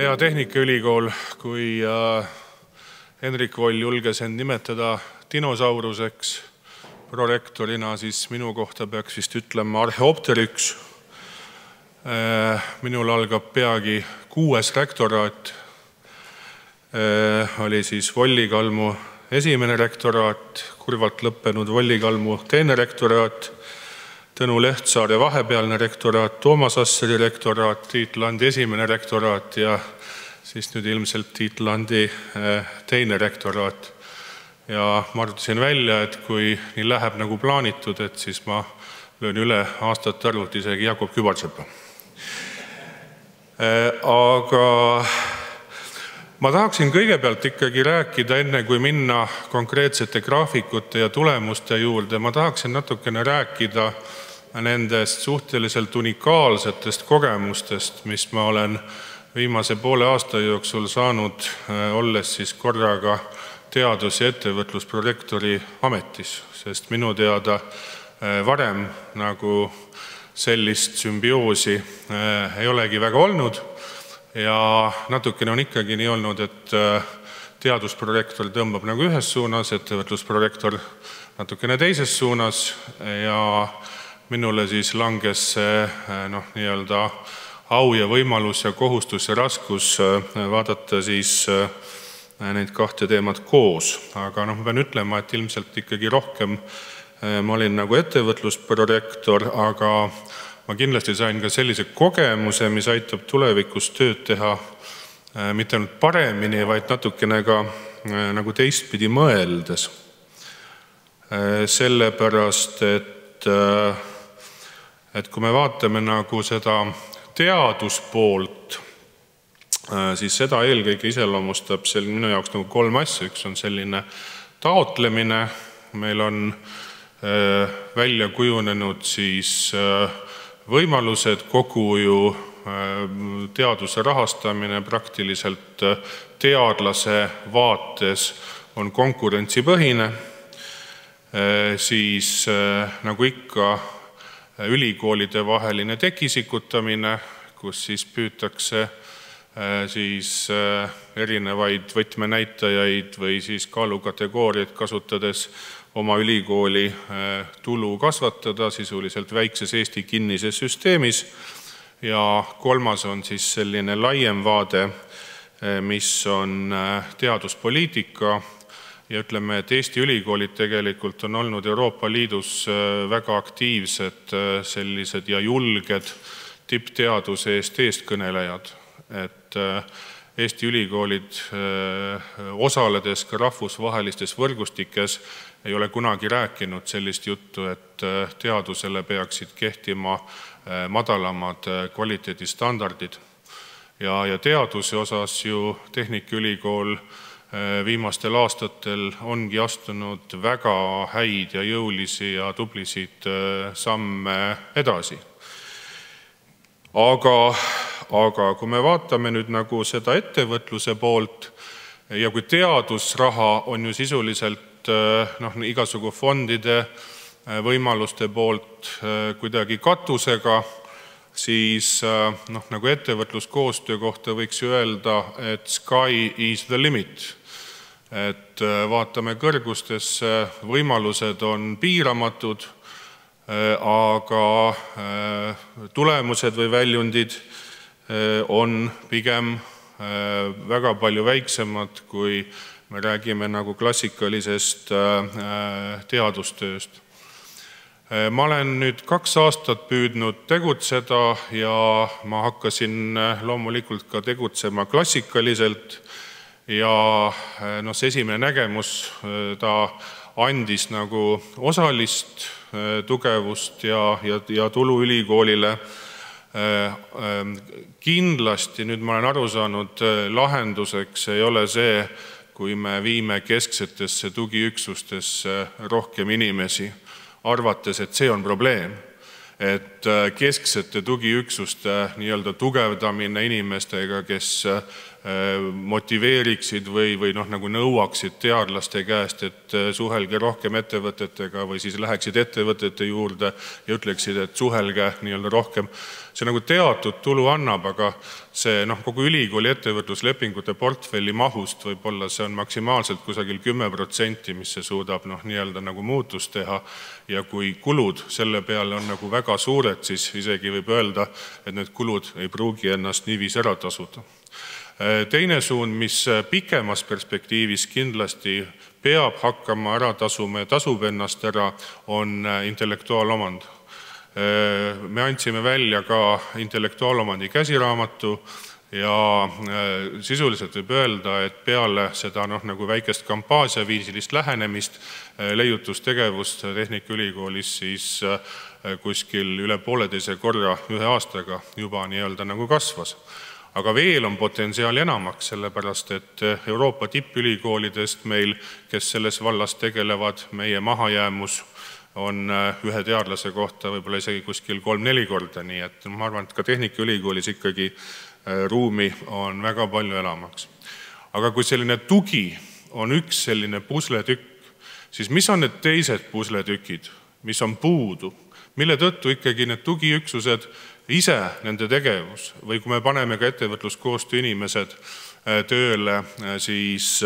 Hea Tehnikaülikool, kui Henrik Voll julges end nimetada dinosauruseks prorektorina, siis minu kohta peaks vist ütlema Arheopteryx. Minul algab peagi 6. rektoraat. Oli siis Volli Kalmu esimene rektoraat, kurvalt lõppenud Volli Kalmu teine rektoraat, Tõnu Lehtsaare vahepealne rektoraat, Toomas Asseri rektoraat, Tiit Landi esimene rektoraat ja siis nüüd ilmselt Tiit Landi teine rektoraat. Ja ma arvutasin välja, et kui nii läheb nagu plaanitud, et siis ma löön üle aastate arvult isegi Jakob Kübarsepa. Aga ma tahaksin kõigepealt ikkagi rääkida, enne kui minna konkreetsete graafikute ja tulemuste juurde, ma tahaksin natukene rääkida nendest suhteliselt unikaalsetest kogemustest, mis ma olen viimase poole aasta jooksul saanud, olles siis korraga teadus- ja ettevõtlusprorektori ametis, sest minu teada varem nagu sellist sümbioosi ei olegi väga olnud ja natukene on ikkagi nii olnud, et teadusprorektor tõmbab nagu ühes suunas, ettevõtlusprorektor natukene teises suunas ja minule siis langes nii-öelda au ja võimalus ja kohustus ja raskus vaadata siis neid kahte teemat koos. Aga ma pean ütlema, et ilmselt ikkagi rohkem ma olin nagu ettevõtlusprorektor, aga ma kindlasti sain ka sellise kogemuse, mis aitab tulevikus tööd teha mitte ainult paremini, vaid natukene ka nagu teistpidi mõeldes. Sellepärast, et kui me vaatame nagu seda teaduspoolt, siis seda eelkõige iseloomustab minu jaoks nagu 3 asja. Üks on selline taotlemine, meil on välja kujunenud siis võimalused, kogu ju teaduse rahastamine praktiliselt teadlase vaates on konkurentsipõhine, siis nagu ikka ülikoolide vaheline tekisikutamine, kus siis püütakse siis erinevaid võtmenäitajaid või siis kaalukategooriaid kasutades oma ülikooli tulu kasvatada sisuliselt väikses Eesti kinnises süsteemis. Ja 3. on siis selline laiem vaade, mis on teaduspoliitika. Ja ütleme, et Eesti ülikoolid tegelikult on olnud Euroopa Liidus väga aktiivsed sellised ja julged tippteaduse eestkõnelejad. Et Eesti ülikoolid osaledes ka rahvusvahelistes võrgustikes ei ole kunagi rääkinud sellist juttu, et teadusele peaksid kehtima madalamad kvaliteedistandardid. Ja teaduse osas ju Tehnikaülikool viimastel aastatel ongi astunud väga häid ja jõulisi ja tublisid samme edasi. Aga kui me vaatame nüüd nagu seda ettevõtluse poolt ja kui teadusraha on ju sisuliselt igasugu fondide võimaluste poolt kuidagi katusega, siis nagu ettevõtluskoostöö kohta võiks ju öelda, et sky is the limit. Et vaatame kõrgustesse, võimalused on piiramatud, aga tulemused või väljundid on pigem väga palju väiksemad, kui me räägime nagu klassikalisest teadustööst. Ma olen nüüd 2 aastat püüdnud tegutseda ja ma hakkasin loomulikult ka tegutsema klassikaliselt ja see esimene nägemus ta andis nagu osalist tugevust ja tulu ülikoolile. Kindlasti nüüd ma olen aru saanud, lahenduseks ei ole see, kui me viime kesksetesse tugiüksustesse rohkem inimesi, arvates, et see on probleem. Et kesksete tugiüksuste nii-öelda tugevdamine inimestega, kes motiveeriksid või nagu nõuaksid teadlaste käest, et suhelge rohkem ettevõtetega või siis läheksid ettevõtete juurde ja ütleksid, et suhelge nii-öelda rohkem. See nagu teatud tulu annab, aga see kogu ülikooli ettevõtluslepingute portfelli mahust võib-olla see on maksimaalselt kusagil 10%, mis see suudab nii-öelda nagu muutust teha ja kui kulud selle peale on nagu väga suured, siis isegi võib öelda, et need kulud ei pruugi ennast niiviisi ära tasuda. Teine suund, mis pikemas perspektiivis kindlasti peab hakkama ära tasuma ja tasub ennast ära, on intellektuaalomand. Me andsime välja ka intellektuaalomandi käsiraamatu ja sisuliselt võib öelda, et peale seda nagu väikest kampaaniaviisilist lähenemist leiutustegevust Tehnikaülikoolis siis kuskil üle 1,5 korra ühe aastaga juba nii-öelda nagu kasvas. Aga veel on potentsiaali enamaks, sellepärast et Euroopa tippülikoolidest meil, kes selles vallas tegelevad, meie mahajäämus on ühe teadlase kohta võib-olla isegi kuskil 3-4 korda, nii et ma arvan, et ka Tehnikaülikoolis ikkagi ruumi on väga palju enamaks. Aga kui selline tugi on üks selline pusletükk, siis mis on need teised pusletükid, mis on puudu, mille tõttu ikkagi need tugiüksused ise nende tegevus või kui me paneme ka ettevõtluskoostöö inimesed tööle siis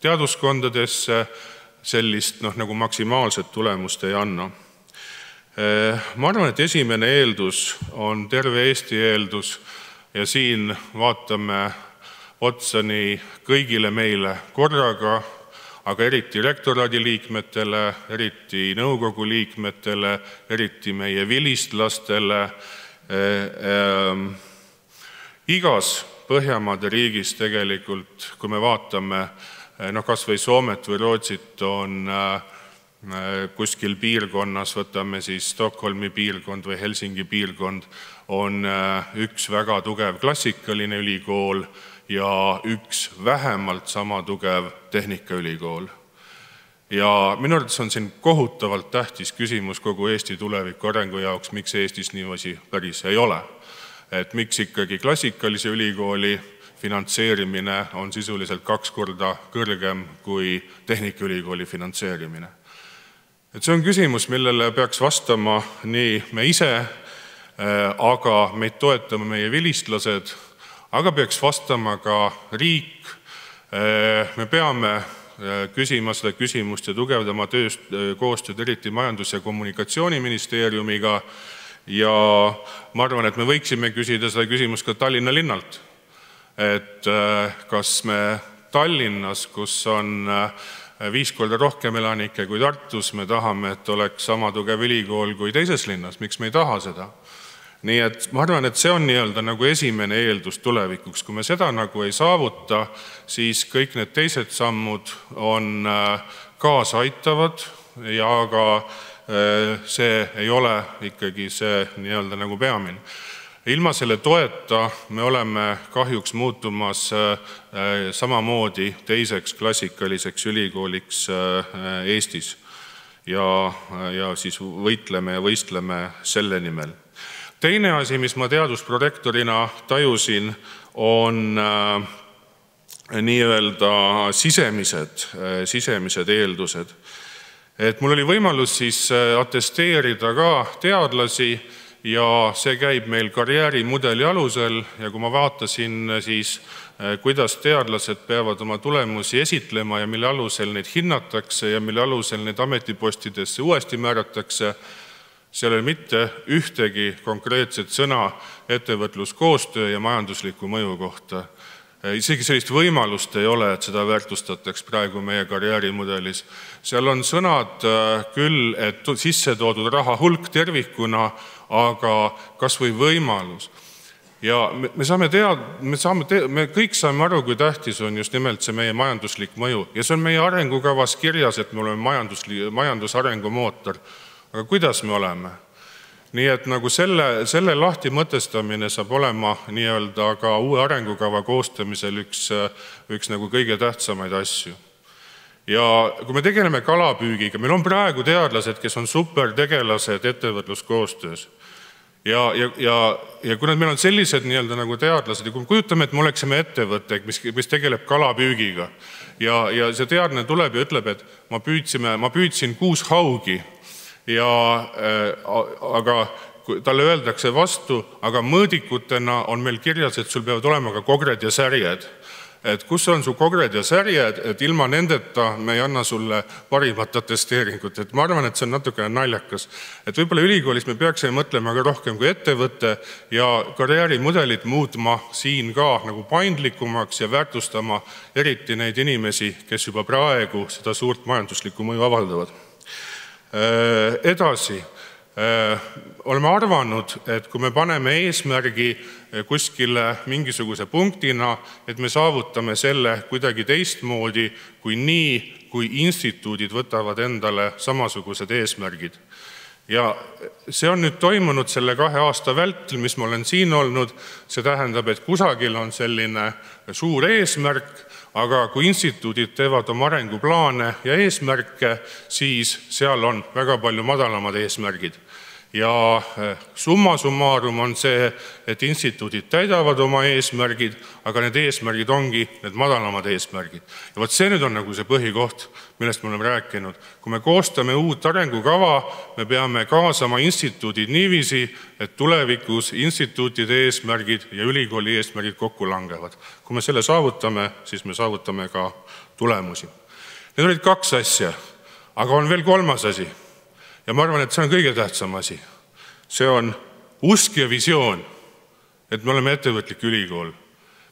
teaduskondadesse, sellist nagu maksimaalset tulemust ei anna. Ma arvan, et esimene eeldus on terve Eesti eeldus ja siin vaatame otsa nii kõigile meile korraga, aga eriti rektoraadi liikmetele, eriti nõukogu liikmetele, eriti meie vilistlastele. Igas Põhjamaade riigis tegelikult, kui me vaatame, kas või Soomet või Rootsit on kuskil piirkonnas, võtame siis Stockholmi piirkond või Helsingi piirkond, on üks väga tugev klassikaline ülikool ja üks vähemalt sama tugev Tehnikaülikool. Ja minu arvates on siin kohutavalt tähtis küsimus kogu Eesti tuleviku arengu jaoks, miks Eestis niimoodi päris ei ole. Et miks ikkagi klassikalise ülikooli finantseerimine on sisuliselt 2 korda kõrgem kui Tehnikaülikooli finantseerimine. Et see on küsimus, millele peaks vastama nii me ise, aga meid toetame meie vilistlased, aga peaks vastama ka riik. Me peame küsima seda küsimust ja tugevdama koostööd eriti Majandus- ja Kommunikatsiooniministeeriumiga ja ma arvan, et me võiksime küsida seda küsimust ka Tallinna linnalt. Et kas me Tallinnas, kus on 5 korda rohkem elanikke kui Tartus, me tahame, et oleks sama tugev ülikool kui teises linnas, miks me ei taha seda? Nii et ma arvan, et see on nii-öelda nagu esimene eeldus tulevikuks. Kui me seda nagu ei saavuta, siis kõik need teised sammud on kaasa aitavad ja aga see ei ole ikkagi see nii-öelda nagu peamine. Ilma selle toeta me oleme kahjuks muutumas samamoodi teiseks klassikaliseks ülikooliks Eestis ja siis võitleme ja võistleme selle nimel. Teine asi, mis ma teadusprorektorina tajusin, on nii-öelda sisemised eeldused. Et mul oli võimalus siis atesteerida ka teadlasi ja see käib meil karjäärimudeli alusel ja kui ma vaatasin siis, kuidas teadlased peavad oma tulemusi esitlema ja mille alusel neid hinnatakse ja mille alusel neid ametipostidesse uuesti määratakse, seal ei mitte ühtegi konkreetset sõna ettevõtluskoostöö ja majandusliku mõju kohta. Isegi sellist võimalust ei ole, et seda väärtustataks praegu meie karjäärimudelis. Seal on sõnad küll, et sisse toodud raha hulk tervikuna, aga kas või võimalus. Ja me kõik saame aru, kui tähtis on just nimelt see meie majanduslik mõju. Ja see on meie arengukavas kirjas, et me oleme majandusarengu mootor. Aga kuidas me oleme? Nii et nagu selle lahti mõtestamine saab olema nii-öelda ka uue arengukava koostamisel üks nagu kõige tähtsamaid asju. Ja kui me tegeleme kalapüügiga, meil on praegu teadlased, kes on supertegelased ettevõtluskoostöös. Ja kui meil on sellised nagu teadlased ja kui kujutame, et me oleksime ettevõte, mis tegeleb kalapüügiga ja see teadlane tuleb ja ütleb, et ma püüdsin 6 haugi aga talle öeldakse vastu, aga mõõdikutena on meil kirjas, et sul peavad olema ka kogred ja särjed. Et kus on su kogred ja särjed, et ilma nendeta me ei anna sulle parimat atesteeringut. Et ma arvan, et see on natukene naljakas. Et võib-olla ülikoolis me peaksime mõtlema ka rohkem kui ettevõtte ja karjäärimudelit muutma siin ka nagu paindlikumaks ja väärtustama eriti neid inimesi, kes juba praegu seda suurt majanduslikku mõju avaldavad. Edasi. Oleme arvanud, et kui me paneme eesmärgi kuskile mingisuguse punktina, et me saavutame selle kuidagi teistmoodi kui nii, kui instituudid võtavad endale samasugused eesmärgid. Ja see on nüüd toimunud selle 2 aasta vältel, mis ma olen siin olnud. See tähendab, et kusagil on selline suur eesmärk, aga kui instituudid teevad oma arenguplaane ja eesmärke, siis seal on väga palju madalamad eesmärgid. Ja summa summarum on see, et instituudid täidavad oma eesmärgid, aga need eesmärgid ongi need madalamad eesmärgid. Ja võt see nüüd on nagu see põhikoht, millest me oleme rääkinud. Kui me koostame uut arengukava, me peame kaasama instituudid niiviisi, et tulevikus instituutide eesmärgid ja ülikooli eesmärgid kokku langevad. Kui me selle saavutame, siis me saavutame ka tulemusi. Need olid 2 asja, aga on veel 3. asi. Ja ma arvan, et see on kõige tähtsam asi. See on usk ja visioon, et me oleme ettevõtlik ülikool.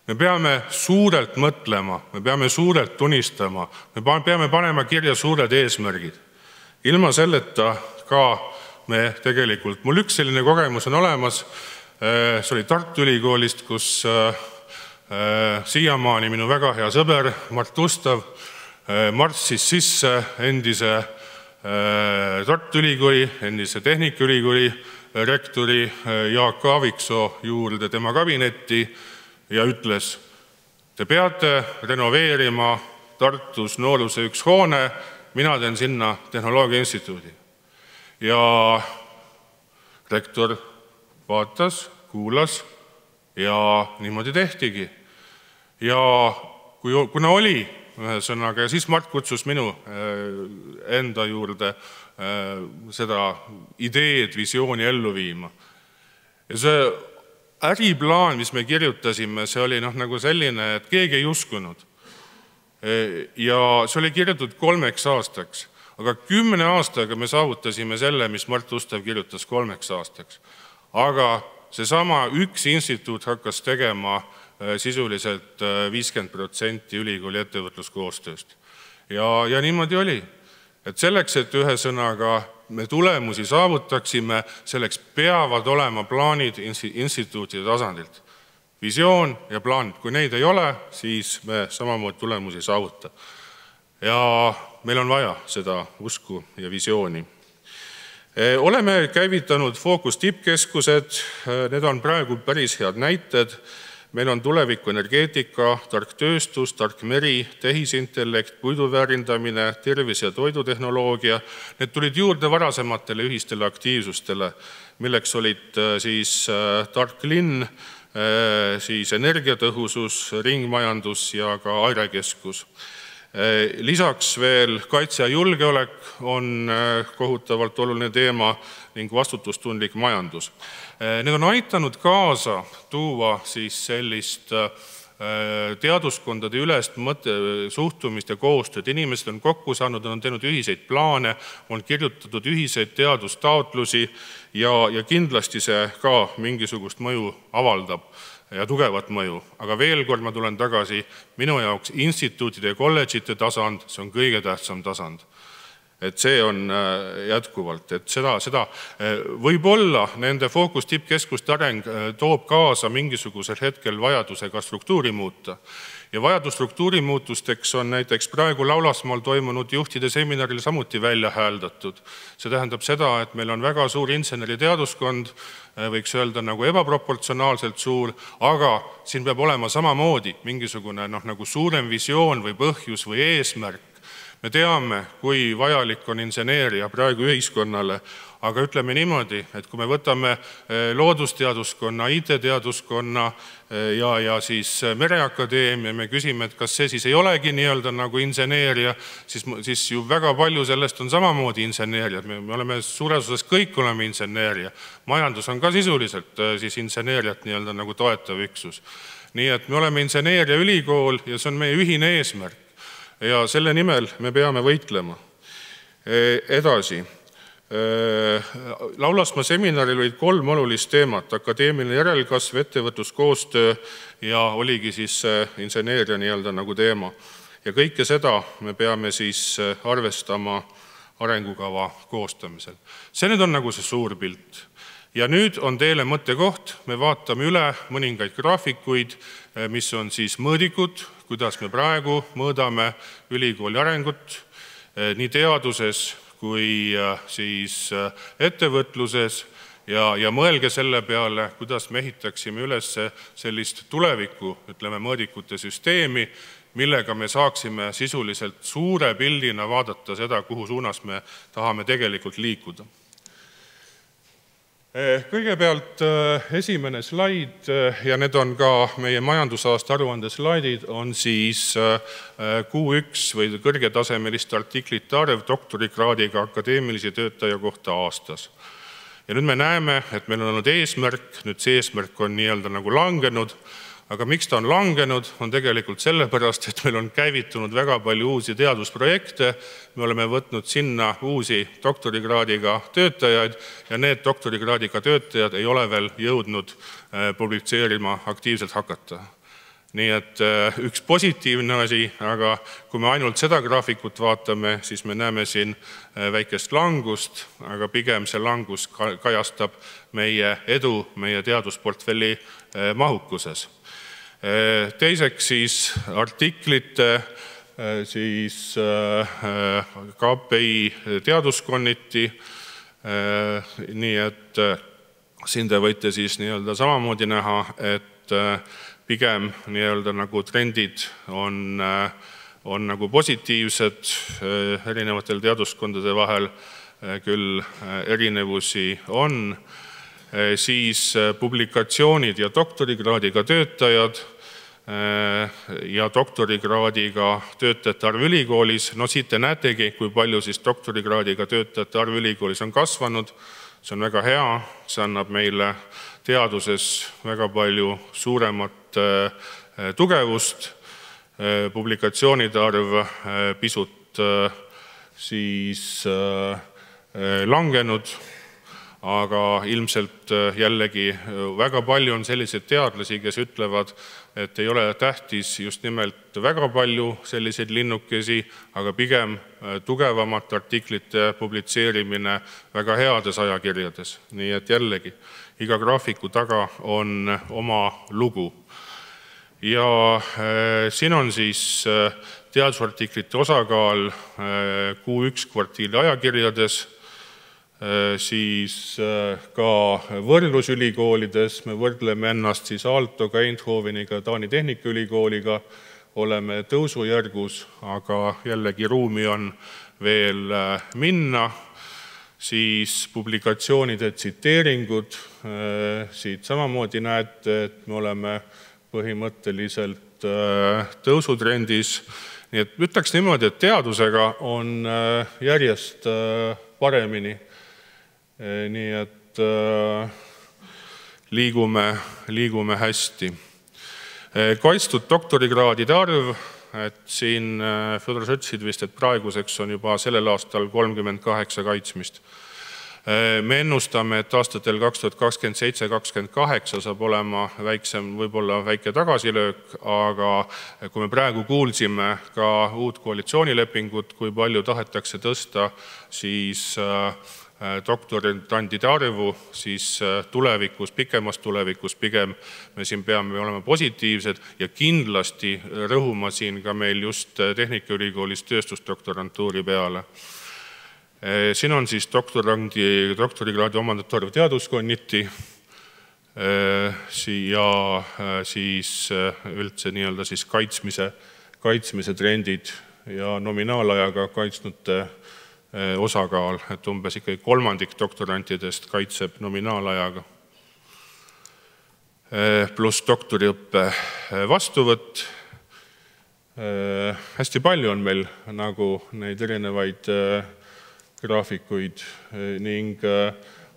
Me peame suurelt mõtlema, me peame suurelt tunistama, me peame panema kirja suured eesmärgid. Ilma selleta ka me tegelikult, mul üks selline kogemus on olemas, see oli Tartu Ülikoolist, kus siiamaani minu väga hea sõber Mart Ustav marssis sisse endise Tartu Ülikooli, endise Tehnikaülikooli rektori Jaak Aaviksoo juurde tema kabinetti ja ütles, te peate renoveerima Tartus Nooruse 1 hoone, mina teen sinna Tehnoloogia Instituudi. Ja rektor vaatas, kuulas ja niimoodi tehtigi. Ja kuna oli ühesõnaga, ja siis Mart kutsus minu enda juurde seda ideed, visiooni ellu viima. Ja see äriplaan, mis me kirjutasime, see oli nagu selline, et keegi ei uskunud. Ja see oli kirjutatud 3 aastaks, aga 10 aastaga me saavutasime selle, mis Mart Ustav kirjutas 3 aastaks. Aga seesama üks instituut hakkas tegema sisuliselt 50% ülikooli ettevõtluskoostööst. Ja niimoodi oli. Et selleks, et ühesõnaga me tulemusi saavutaksime, selleks peavad olema plaanid instituutide tasandilt. Visioon ja plaanid. Kui neid ei ole, siis me samamoodi tulemusi saavuta. Ja meil on vaja seda usku ja visiooni. Oleme käivitanud Fookus tippkeskused, need on praegu päris head näited. Meil on tuleviku energeetika, tark tööstus, tark meri, tehisintellekt, puiduväärindamine, tervis- ja toidutehnoloogia. Need tulid juurde varasematele ühistele aktiivsustele, milleks olid siis tark linn, siis energiatõhusus, ringmajandus ja ka airekeskus. Lisaks veel kaitse ja julgeolek on kohutavalt oluline teema ning vastutustundlik majandus. Need on aitanud kaasa tuua siis sellist teaduskondade ülest suhtumist ja koostööd. Inimesed on kokku saanud, on teinud ühiseid plaane, on kirjutatud ühiseid teadustaotlusi ja kindlasti see ka mingisugust mõju avaldab ja tugevat mõju. Aga veel kord ma tulen tagasi, minu jaoks instituutide ja kolledžite tasand, see on kõige tähtsam tasand. Et see on jätkuvalt, et seda võib-olla nende Fookus tippkeskuste areng toob kaasa mingisugusel hetkel vajaduse ka struktuuri muuta. Ja vajadus struktuuri muutusteks on näiteks praegu Laulasmaal toimunud juhtide seminaril samuti välja hääldatud. See tähendab seda, et meil on väga suur inseneriteaduskond, võiks öelda nagu ebaproportsionaalselt suur, aga siin peab olema samamoodi mingisugune nagu suurem visioon või põhjus või eesmärk. Me teame, kui vajalik on inseneeria praegu ühiskonnale, aga ütleme niimoodi, et kui me võtame loodusteaduskonna, IT-teaduskonna ja siis Mereakadeemia, me küsime, et kas see siis ei olegi nii-öelda nagu inseneeria, siis ju väga palju sellest on samamoodi inseneeria. Me oleme suures osas kõik oleme inseneeria. Majandus on ka sisuliselt siis inseneeriat nii-öelda nagu toetav üksus. Nii et me oleme inseneeria ülikool ja see on meie ühine eesmärk. Ja selle nimel me peame võitlema. Edasi. Laulasmaa seminaril olid 3 olulist teemat, akadeemiline järelkasv, ettevõtluskoostöö ja oligi siis inseneeria nii-öelda nagu teema. Ja kõike seda me peame siis arvestama arengukava koostamisel. See nüüd on nagu see suur pilt. Ja nüüd on teile mõttekoht, me vaatame üle mõningaid graafikuid, mis on siis mõõdikud, kuidas me praegu mõõdame ülikooli arengut nii teaduses kui siis ettevõtluses ja mõelge selle peale, kuidas me ehitaksime üles sellist tuleviku, ütleme, mõõdikute süsteemi, millega me saaksime sisuliselt suure pildina vaadata seda, kuhu suunas me tahame tegelikult liikuda. Kõigepealt esimene slaid ja need on ka meie majandusaasta aruande slaidid, on siis Q1 või kõrgetasemeliste artiklite arv doktorikraadiga akadeemilise töötaja kohta aastas. Ja nüüd me näeme, et meil on olnud eesmärk, nüüd see eesmärk on nii-öelda nagu langenud, aga miks ta on langenud, on tegelikult sellepärast, et meil on käivitunud väga palju uusi teadusprojekte, me oleme võtnud sinna uusi doktorikraadiga töötajaid ja need doktorikraadiga töötajad ei ole veel jõudnud publitseerima aktiivselt hakata. Nii et üks positiivne asi, aga kui me ainult seda graafikut vaatame, siis me näeme siin väikest langust, aga pigem see langus kajastab meie edu, meie teadusportfelli mahukuses. Teiseks siis artiklite, siis KPI teaduskonniti, nii et siin te võite siis nii-öelda samamoodi näha, et pigem nii-öelda nagu trendid on nagu positiivsed erinevatel teaduskondade vahel, küll erinevusi on, siis publikatsioonid ja doktorikraadiga töötajad ja doktorikraadiga töötajate arv ülikoolis. No siit te näetegi, kui palju siis doktorikraadiga töötajate arv ülikoolis on kasvanud. See on väga hea, see annab meile teaduses väga palju suuremat tugevust. Publikatsioonide arv pisut siis langenud, aga ilmselt jällegi väga palju on selliseid teadlasi, kes ütlevad, et ei ole tähtis just nimelt väga palju selliseid linnukesi, aga pigem tugevamate artiklite publitseerimine väga heades ajakirjades. Nii et jällegi, iga graafiku taga on oma lugu. Ja siin on siis teadusartiklite osakaal Q1 kvartiili ajakirjades, siis ka võrdlusülikoolides, me võrdleme ennast siis Aaltoga, Eindhoveniga, Taani Tehnikaülikooliga, oleme tõusujärgus, aga jällegi ruumi on veel minna, siis publikatsioonide tsiteeringud, siit samamoodi näete, et me oleme põhimõtteliselt tõusutrendis, nii et ütleks niimoodi, et teadusega on järjest paremini. Nii et liigume hästi. Kaitstud doktorikraadide arv, et siin Fedor ütlesid vist, et praeguseks on juba sellel aastal 38 kaitsmist. Me ennustame, et aastatel 2027-2028 saab olema väiksem, võib-olla väike tagasilöök, aga kui me praegu kuulsime ka uut koalitsioonilepingut, kui palju tahetakse tõsta, siis doktorantide arvu, siis tulevikus, pikemas tulevikus pigem me siin peame olema positiivsed ja kindlasti rõhuma siin ka meil just Tehnikaülikoolis tööstusdoktorantuuri peale. Siin on siis doktorikraadi omandajate arv teaduskonniti ja siis üldse nii-öelda siis kaitsmise trendid ja nominaalajaga kaitsnute osakaal, et umbes ikkagi 1/3 doktorantidest kaitseb nominaalajaga. Pluss doktoriõppe vastuvõtt. Hästi palju on meil nagu neid erinevaid graafikuid ning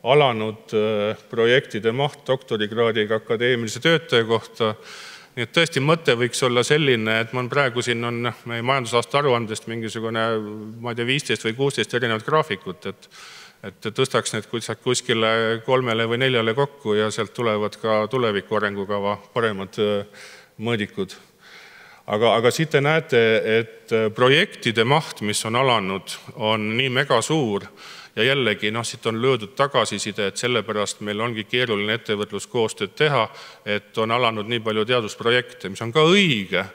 alanud projektide maht doktorikraadiga akadeemilise töötaja kohta. Nii et tõesti mõte võiks olla selline, et praegu siin on meie majandusaasta aruandest mingisugune, ma ei tea, 15 või 16 erinevat graafikut, et tõstaks need kuskile 3 või 4 kokku ja sealt tulevad ka tuleviku arengukava paremad mõõdikud. Aga siit te näete, et projektide maht, mis on alanud, on nii mega suur ja jällegi siit on löödud tagasiside, et sellepärast meil ongi keeruline ettevõtluskoostööd teha, et on alanud nii palju teadusprojekte, mis on ka õige,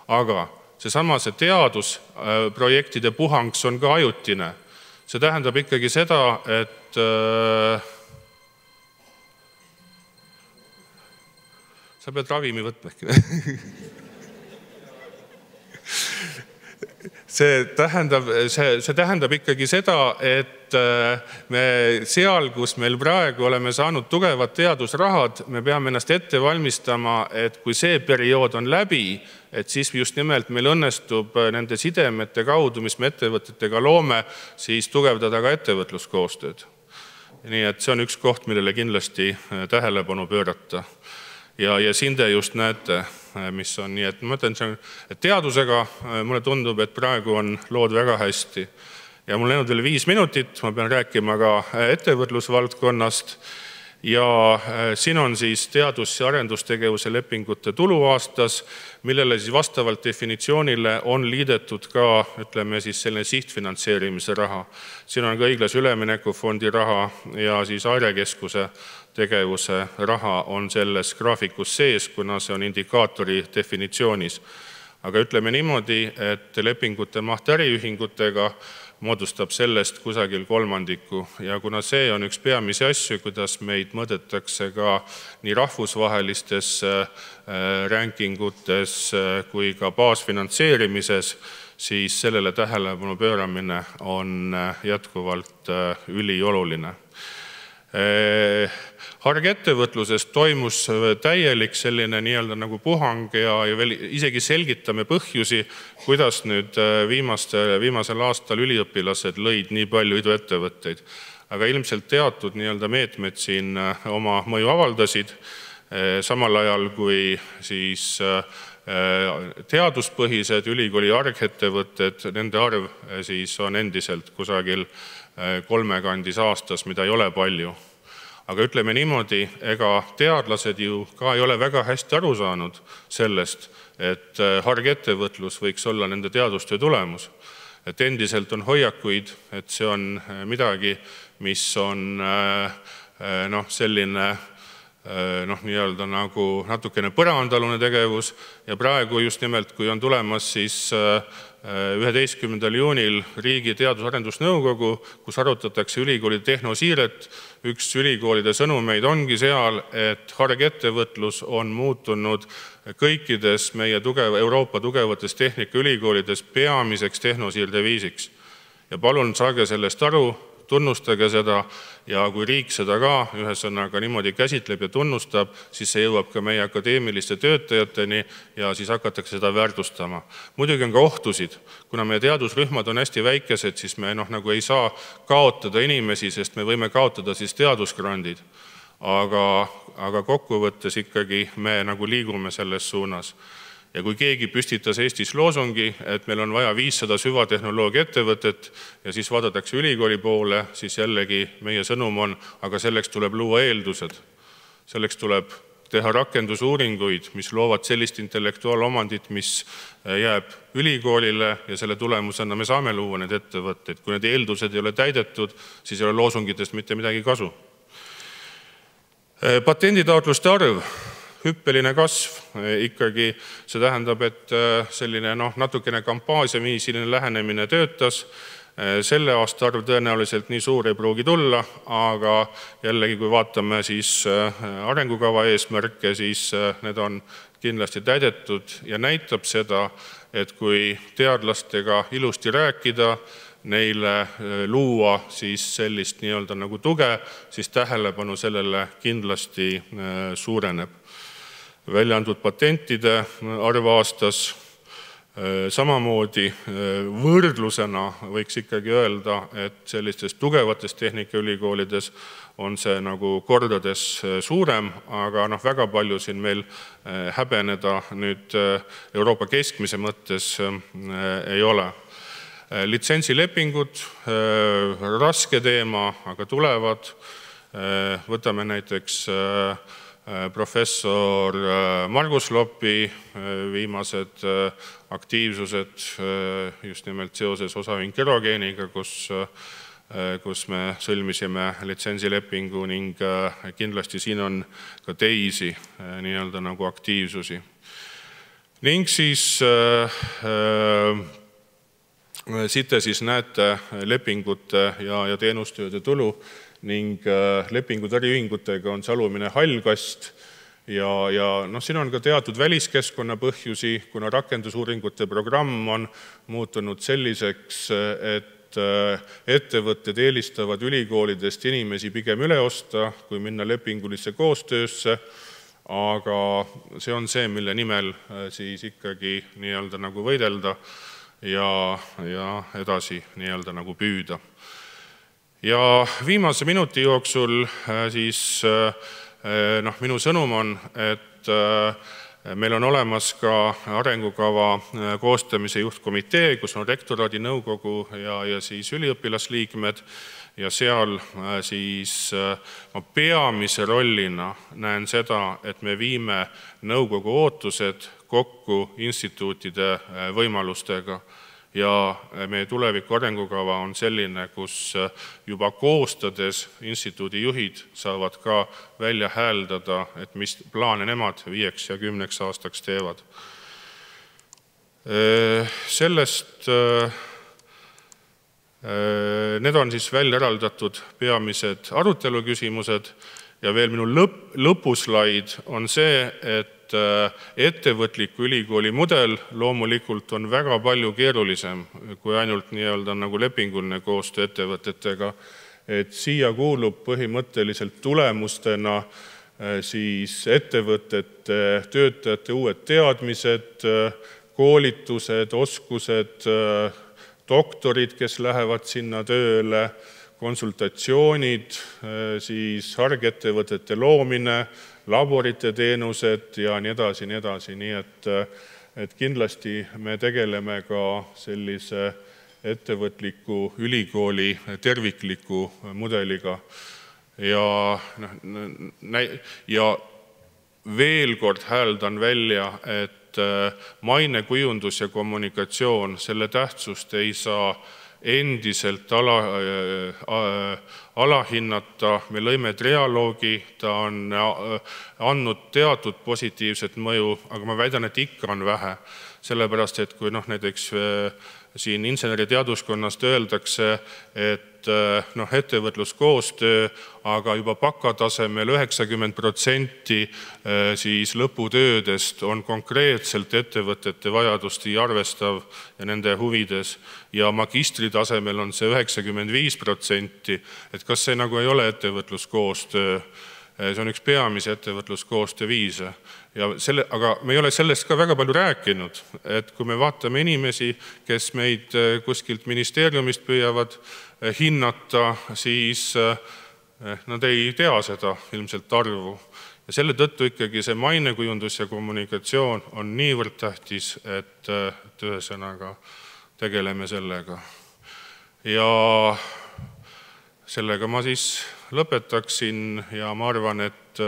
aga see teadusprojektide puhangs on ka ajutine. See tähendab ikkagi seda, et sa pead ravimi võtma ehk. See tähendab ikkagi seda, et me seal, kus meil praegu oleme saanud tugevad teadusrahad, me peame ennast ette valmistama, et kui see periood on läbi, et siis just nimelt meil õnnestub nende sidemete kaudu, mis me ettevõtetega loome, siis tugevdada ka ettevõtluskoostööd. Nii et see on üks koht, millele kindlasti tähelepanu pöörata. Ja siin te just näete, mis on nii, et ma mõtlen, et teadusega mulle tundub, et praegu on lood väga hästi. Ja mul läinud veel 5 minutit, ma pean rääkima ka ettevõtlusvaldkonnast. Ja siin on siis teadus- ja arendustegevuse lepingute tulu aastas, millele siis vastavalt definitsioonile on liidetud ka, ütleme siis selline sihtfinantseerimise raha. Siin on ka õiglase üleminekufondi raha ja siis Arenguskeskuse tegevuse raha on selles graafikus sees, kuna see on indikaatori definitsioonis. Aga ütleme niimoodi, et lepingute maht äriühingutega moodustab sellest kusagil 1/3 ja kuna see on üks peamisi asju, kuidas meid mõõdetakse ka nii rahvusvahelistes rankingutes kui ka baasfinantseerimises, siis sellele tähelepanu pööramine on jätkuvalt ülioluline. Hargettevõtluses toimus täielik selline nii-öelda nagu puhang ja veel isegi selgitame põhjusi, kuidas nüüd viimasel aastal üliõpilased lõid nii palju iduettevõtteid. Aga ilmselt teatud nii-öelda meetmed siin oma mõju avaldasid, samal ajal kui siis teaduspõhised ülikooli argettevõtted, nende arv siis on endiselt kusagil 3 kandis aastas, mida ei ole palju. Aga ütleme niimoodi, ega teadlased ju ka ei ole väga hästi aru saanud sellest, et hargettevõtlus võiks olla nende teadustöö tulemus. Et endiselt on hoiakuid, et see on midagi, mis on selline nii-öelda nagu natukene põrandalune tegevus ja praegu just nimelt, kui on tulemas siis 11. juunil Riigi Teadus-Arendusnõukogu, kus arutatakse ülikoolide tehnosiiret. Üks ülikoolide sõnumeid ongi seal, et hargettevõtlus on muutunud kõikides meie Euroopa tugevates tehnikaülikoolides peamiseks tehnosiirdeviisiks. Ja palun saage sellest aru, tunnustage seda ja kui riik seda ka ühesõnaga niimoodi käsitleb ja tunnustab, siis see jõuab ka meie akadeemiliste töötajateni ja siis hakatakse seda väärtustama. Muidugi on ka ohtusid. Kuna meie teadusrühmad on hästi väikesed, siis me nagu ei saa kaotada inimesi, sest me võime kaotada siis teadusgrandid. Aga kokkuvõttes ikkagi me nagu liigume selles suunas. Ja kui keegi püstitas Eestis loosungi, et meil on vaja 500 süvatehnoloogia ettevõtet ja siis vaadatakse ülikooli poole, siis jällegi meie sõnum on, aga selleks tuleb luua eeldused. Selleks tuleb teha rakendusuuringuid, mis loovad sellist intellektuaalomandit, mis jääb ülikoolile ja selle tulemusena me saame luua need ettevõtteid. Kui need eeldused ei ole täidetud, siis ei ole loosungitest mitte midagi kasu. Patenditaotluste arv. Hüppeline kasv ikkagi, see tähendab, et selline natukene kampaaniaviisiline lähenemine töötas. Selle aasta arv tõenäoliselt nii suur ei pruugi tulla, aga jällegi kui vaatame siis arengukava eesmärke, siis need on kindlasti täidetud ja näitab seda, et kui teadlastega ilusti rääkida, neile luua siis sellist nii-öelda nagu tuge, siis tähelepanu sellele kindlasti suureneb. Välja antud patentide arv aastas, samamoodi võrdlusena võiks ikkagi öelda, et sellistes tugevates tehnikaülikoolides on see nagu kordades suurem, aga väga palju siin meil häbeneda nüüd Euroopa keskmise mõttes ei ole. Litsentsilepingud, raske teema, aga tulevad. Võtame näiteks professor Margus Lopi viimased aktiivsused just nimelt seoses osaving kerogeeniga, kus me sõlmisime litsentsilepingu ning kindlasti siin on ka teisi nii-öelda nagu aktiivsusi. Ning siis siit te siis näete lepingute ja teenustööde tulu ning lepingud äriühingutega on see alumine hall kast ja siin on ka teatud väliskeskkonna põhjusi, kuna rakendusuuringute programm on muutunud selliseks, et ettevõtted eelistavad ülikoolidest inimesi pigem üle osta, kui minna lepingulisse koostöösse, aga see on see, mille nimel siis ikkagi nii-öelda nagu võidelda ja edasi nii-öelda nagu püüda. Ja viimase minuti jooksul siis minu sõnum on, et meil on olemas ka arengukava koostamise juhtkomitee, kus on rektoraadi nõukogu ja siis üliõpilasliikmed ja seal siis ma peamise rollina näen seda, et me viime nõukogu ootused kokku instituutide võimalustega ja meie tuleviku arengukava on selline, kus juba koostades instituudi juhid saavad ka välja hääldada, et mis plaane nemad 5 ja 10 aastaks teevad. Sellest need on siis välja eraldatud peamised aruteluküsimused ja veel minu lõpuslaid on see, et ettevõtliku ülikooli mudel loomulikult on väga palju keerulisem kui ainult nii-öelda nagu lepinguline koostöö ettevõtetega, et siia kuulub põhimõtteliselt tulemustena siis ettevõtete töötajate uued teadmised, koolitused, oskused, doktorid, kes lähevad sinna tööle, konsultatsioonid, siis hargettevõtete loomine, laborite teenused ja nii edasi, nii et kindlasti me tegeleme ka sellise ettevõtliku ülikooli tervikliku mudeliga ja veel kord hääldan välja, et mainekujundus ja kommunikatsioon, selle tähtsust ei saa endiselt alahinnata. Me lõime trialoogi, ta on andnud teatud positiivset mõju, aga ma väidan, et ikka on vähe. Sellepärast, et kui näiteks siin inseneriteaduskonnast öeldakse, et ettevõtluskoostöö, aga juba bakatasemel 90% siis lõputöödest on konkreetselt ettevõtete vajadusti arvestav ja nende huvides ja magistritasemel on see 95%, et kas see nagu ei ole ettevõtluskoostöö. See on üks peamisi ettevõtluskoostöö viise. Aga me ei ole sellest ka väga palju rääkinud, et kui me vaatame inimesi, kes meid kuskilt ministeeriumist püüavad hinnata, siis nad ei tea seda ilmselt arvu. Ja selle tõttu ikkagi see mainekujundus ja kommunikatsioon on niivõrd tähtis, et ühesõnaga tegeleme sellega. Ja sellega ma siis lõpetaksin ja ma arvan, et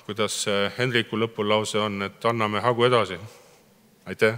kuidas see Hendriku lõpulause on, et anname hagu edasi. Aitäh!